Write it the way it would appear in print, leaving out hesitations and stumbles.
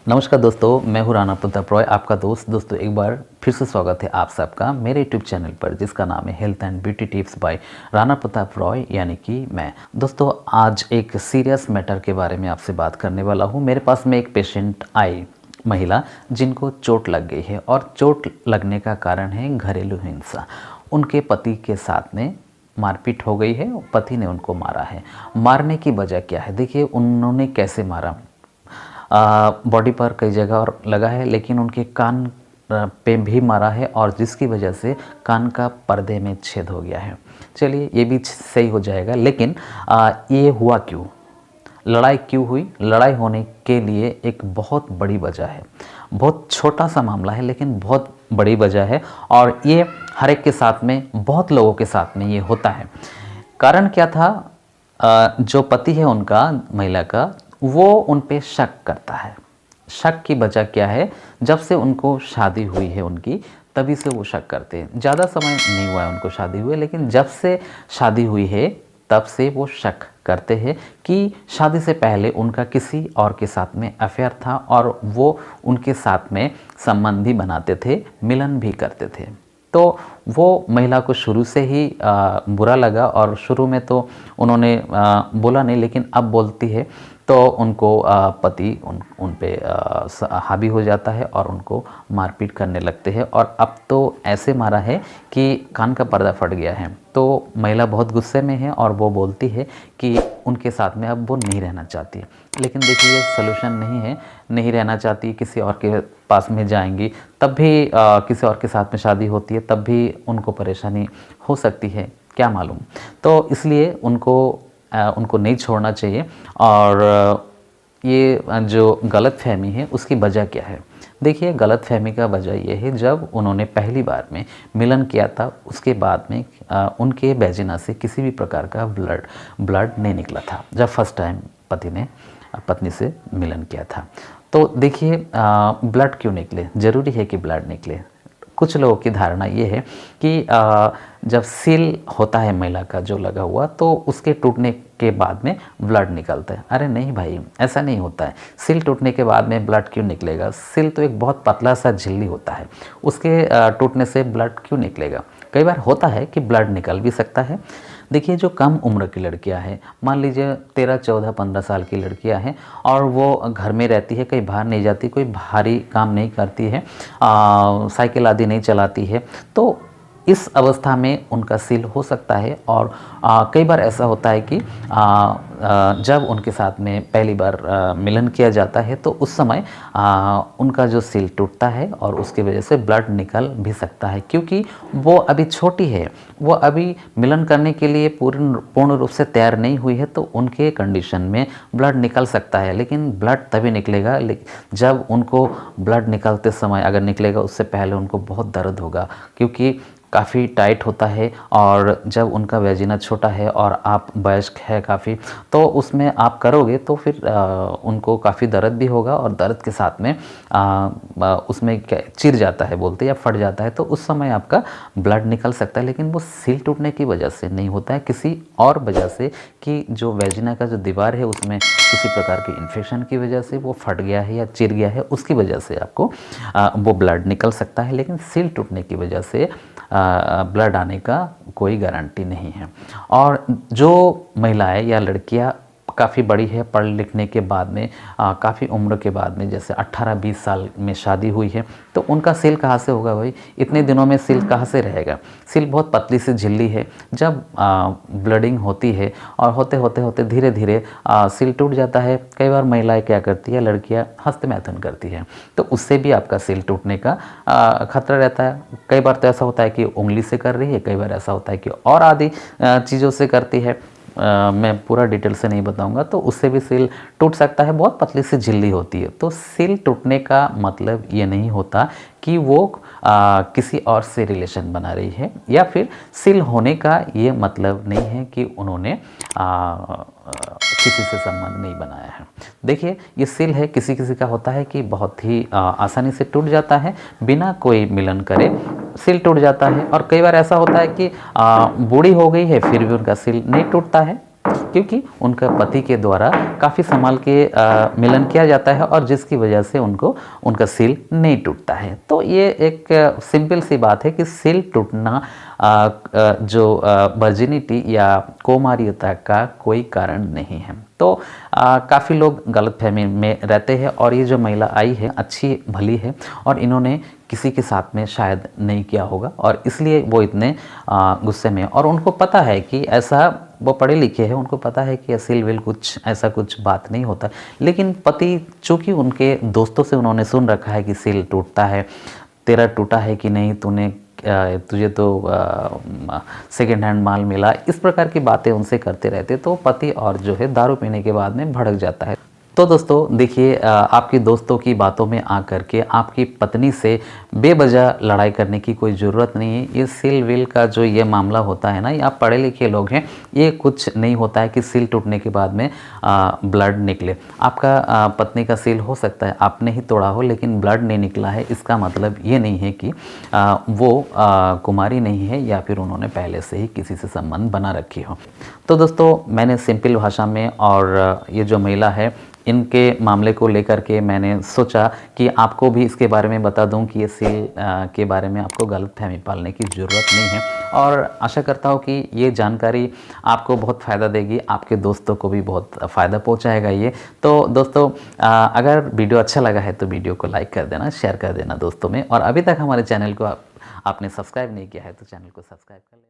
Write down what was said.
नमस्कार दोस्तों, मैं हूं राणा प्रताप रॉय, आपका दोस्त। दोस्तों एक बार फिर से स्वागत है आप सबका मेरे यूट्यूब चैनल पर, जिसका नाम है health and beauty tips by Rana Pratap Roy, यानी कि मैं। दोस्तों आज एक सीरियस मैटर के बारे में आपसे बात करने वाला हूं। मेरे पास में एक पेशेंट आई, महिला, जिनको चोट लग गई है और चोट लगने का कारण है घरेलू हिंसा। उनके पति के साथ में मारपीट हो गई है, पति ने उनको मारा है। मारने की वजह क्या है? देखिए उन्होंने कैसे मारा। बॉडी पर कई जगह और लगा है, लेकिन उनके कान पे भी मारा है और जिसकी वजह से कान का पर्दे में छेद हो गया है। चलिए ये भी सही हो जाएगा, लेकिन ये हुआ क्यों? लड़ाई क्यों हुई? लड़ाई होने के लिए एक बहुत बड़ी वजह है। बहुत छोटा सा मामला है लेकिन बहुत बड़ी वजह है, और ये हर एक के साथ में, बहुत लोगों के साथ में ये होता है। कारण क्या था? जो पति है उनका, महिला का, वो उन पे शक करता है। शक की वजह क्या है? जब से उनको शादी हुई है उनकी, तभी से वो शक करते हैं। ज़्यादा समय नहीं हुआ है उनको शादी हुए, लेकिन जब से शादी हुई है तब से वो शक करते हैं कि शादी से पहले उनका किसी और के साथ में अफेयर था और वो उनके साथ में संबंधी बनाते थे, मिलन भी करते थे। तो वो महिला को शुरू से ही बुरा लगा, और शुरू में तो उन्होंने बोला नहीं, लेकिन अब बोलती है तो उनको पति उन पे हावी हो जाता है और उनको मारपीट करने लगते हैं। और अब तो ऐसे मारा है कि कान का पर्दा फट गया है। तो महिला बहुत गुस्से में है और वो बोलती है कि उनके साथ में अब वो नहीं रहना चाहती। लेकिन देखिए ये सलूशन नहीं है, नहीं रहना चाहती, किसी और के पास में जाएंगी, तब भी किसी और के साथ में शादी होती है, तब भी उनको परेशानी हो सकती है, क्या मालूम। तो इसलिए उनको नहीं छोड़ना चाहिए। और ये जो गलतफहमी है उसकी वजह क्या है? देखिए गलतफहमी का वजह यह है, जब उन्होंने पहली बार में मिलन किया था, उसके बाद में उनके वैजिना से किसी भी प्रकार का ब्लड नहीं निकला था, जब फर्स्ट टाइम पति ने पत्नी से मिलन किया था। तो देखिए ब्लड क्यों निकले? ज़रूरी है कि ब्लड निकले? कुछ लोगों की धारणा ये है कि जब सील होता है महिला का जो लगा हुआ, तो उसके टूटने के बाद में ब्लड निकलता है। अरे नहीं भाई, ऐसा नहीं होता है। सील टूटने के बाद में ब्लड क्यों निकलेगा? सील तो एक बहुत पतला सा झिल्ली होता है, उसके टूटने से ब्लड क्यों निकलेगा? कई बार होता है कि ब्लड निकल भी सकता है। देखिए जो कम उम्र की लड़कियां हैं, मान लीजिए 13, 14, 15 साल की लड़कियां हैं, और वो घर में रहती है, कहीं बाहर नहीं जाती, कोई भारी काम नहीं करती है, साइकिल आदि नहीं चलाती है, तो इस अवस्था में उनका सील हो सकता है। और कई बार ऐसा होता है कि जब उनके साथ में पहली बार मिलन किया जाता है, तो उस समय उनका जो सील टूटता है और उसकी वजह से ब्लड निकल भी सकता है, क्योंकि वो अभी छोटी है, वो अभी मिलन करने के लिए पूर्ण रूप से तैयार नहीं हुई है। तो उनके कंडीशन में ब्लड निकल सकता है, लेकिन ब्लड तभी निकलेगा जब उनको ब्लड निकलते समय, अगर निकलेगा उससे पहले उनको बहुत दर्द होगा, क्योंकि काफ़ी टाइट होता है। और जब उनका वेजिना छोटा है और आप वयस्क है काफ़ी, तो उसमें आप करोगे तो फिर उनको काफ़ी दर्द भी होगा, और दर्द के साथ में उसमें क्या चिर जाता है बोलते हैं, या फट जाता है, तो उस समय आपका ब्लड निकल सकता है। लेकिन वो सील टूटने की वजह से नहीं होता है, किसी और वजह से, कि जो वेजिना का जो दीवार है उसमें किसी प्रकार के इन्फेक्शन की वजह से वो फट गया है या चिर गया है, उसकी वजह से आपको वो ब्लड निकल सकता है। लेकिन सील टूटने की वजह से ब्लड आने का कोई गारंटी नहीं है। और जो महिलाएं या लड़कियां काफ़ी बड़ी है, पढ़ लिखने के बाद में, काफ़ी उम्र के बाद में, जैसे 18-20 साल में शादी हुई है, तो उनका सील कहाँ से होगा भाई? इतने दिनों में सील कहाँ से रहेगा? सील बहुत पतली सी झिल्ली है, जब ब्लडिंग होती है और होते होते होते धीरे धीरे सील टूट जाता है। कई बार महिलाएं क्या करती है, लड़कियां हस्तमैथुन करती है, तो उससे भी आपका सील टूटने का खतरा रहता है। कई बार तो ऐसा होता है कि उंगली से कर रही है, कई बार ऐसा होता है कि और आदि चीज़ों से करती है। मैं पूरा डिटेल से नहीं बताऊंगा, तो उससे भी सील टूट सकता है। बहुत पतली सी झिल्ली होती है। तो सील टूटने का मतलब ये नहीं होता कि वो किसी और से रिलेशन बना रही है, या फिर सील होने का ये मतलब नहीं है कि उन्होंने किसी से संबंध नहीं बनाया है। देखिए ये सील है, किसी किसी का होता है कि बहुत ही आसानी से टूट जाता है, बिना कोई मिलन करे सील टूट जाता है। और कई बार ऐसा होता है कि बूढ़ी हो गई है फिर भी उनका सील नहीं टूटता है, क्योंकि उनका पति के द्वारा काफ़ी संभाल के मिलन किया जाता है और जिसकी वजह से उनको उनका सील नहीं टूटता है। तो ये एक सिंपल सी बात है कि सील टूटना जो वर्जिनिटी या कोमारियता का कोई कारण नहीं है। तो काफ़ी लोग गलतफहमी में रहते हैं और ये जो महिला आई है अच्छी भली है और इन्होंने किसी के साथ में शायद नहीं किया होगा और इसलिए वो इतने गुस्से में, और उनको पता है कि ऐसा, वो पढ़े लिखे हैं, उनको पता है कि सील विल कुछ ऐसा कुछ बात नहीं होता। लेकिन पति चूँकि उनके दोस्तों से उन्होंने सुन रखा है कि सील टूटता है, तेरा टूटा है कि नहीं, तुझे तो सेकेंड हैंड माल मिला, इस प्रकार की बातें उनसे करते रहते, तो पति और जो है दारू पीने के बाद में भड़क जाता है। तो दोस्तों देखिए, आपकी दोस्तों की बातों में आकर के आपकी पत्नी से बेवजह लड़ाई करने की कोई ज़रूरत नहीं है। ये सील विल का जो ये मामला होता है ना, ये आप पढ़े लिखे लोग हैं, ये कुछ नहीं होता है कि सील टूटने के बाद में ब्लड निकले। आपका पत्नी का सील हो सकता है आपने ही तोड़ा हो, लेकिन ब्लड नहीं निकला है, इसका मतलब ये नहीं है कि वो कुमारी नहीं है या फिर उन्होंने पहले से ही किसी से संबंध बना रखी हो। तो दोस्तों मैंने सिंपल भाषा में और ये जो महिला है इनके मामले को लेकर के मैंने सोचा कि आपको भी इसके बारे में बता दूं कि ये सील के बारे में आपको गलतफहमी पालने की ज़रूरत नहीं है, और आशा करता हूं कि ये जानकारी आपको बहुत फ़ायदा देगी, आपके दोस्तों को भी बहुत फ़ायदा पहुंचाएगा ये। तो दोस्तों अगर वीडियो अच्छा लगा है तो वीडियो को लाइक कर देना, शेयर कर देना दोस्तों में, और अभी तक हमारे चैनल को आपने सब्सक्राइब नहीं किया है तो चैनल को सब्सक्राइब कर लेना।